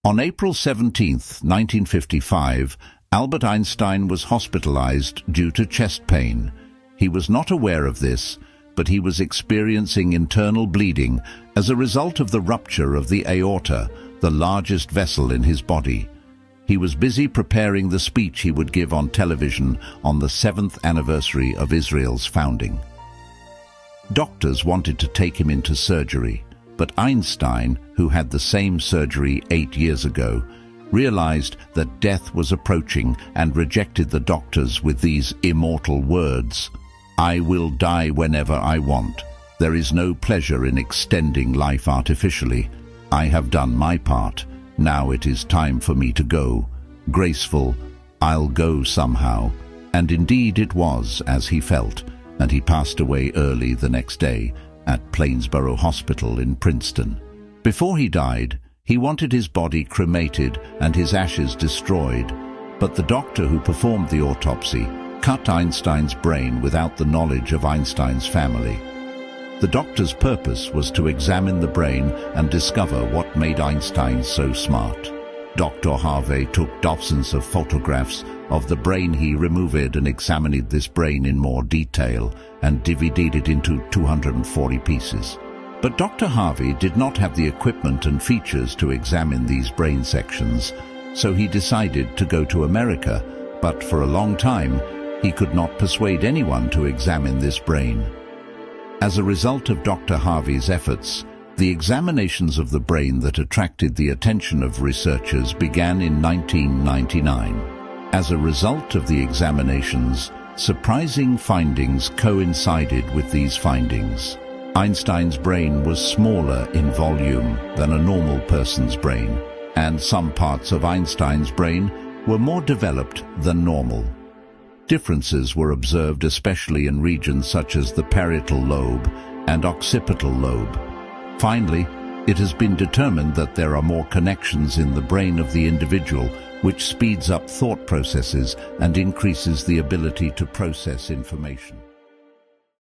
On April 17, 1955, Albert Einstein was hospitalized due to chest pain. He was not aware of this, but he was experiencing internal bleeding as a result of the rupture of the aorta, the largest vessel in his body. He was busy preparing the speech he would give on television on the 7th anniversary of Israel's founding. Doctors wanted to take him into surgery, but Einstein, who had the same surgery 8 years ago, realized that death was approaching and rejected the doctors with these immortal words: "I will die whenever I want. There is no pleasure in extending life artificially. I have done my part. Now it is time for me to go. Graceful, I'll go somehow." And indeed it was as he felt, and he passed away early the next day at Plainsboro Hospital in Princeton. Before he died, he wanted his body cremated and his ashes destroyed, but the doctor who performed the autopsy cut Einstein's brain without the knowledge of Einstein's family. The doctor's purpose was to examine the brain and discover what made Einstein so smart. Dr. Harvey took dozens of photographs of the brain. He removed and examined this brain in more detail and divided it into 240 pieces. But Dr. Harvey did not have the equipment and features to examine these brain sections, so he decided to go to America, but for a long time he could not persuade anyone to examine this brain. As a result of Dr. Harvey's efforts, the examinations of the brain that attracted the attention of researchers began in 1999. As a result of the examinations, surprising findings coincided with these findings. Einstein's brain was smaller in volume than a normal person's brain, and some parts of Einstein's brain were more developed than normal. Differences were observed especially in regions such as the parietal lobe and occipital lobe. Finally, it has been determined that there are more connections in the brain of the individual, which speeds up thought processes and increases the ability to process information.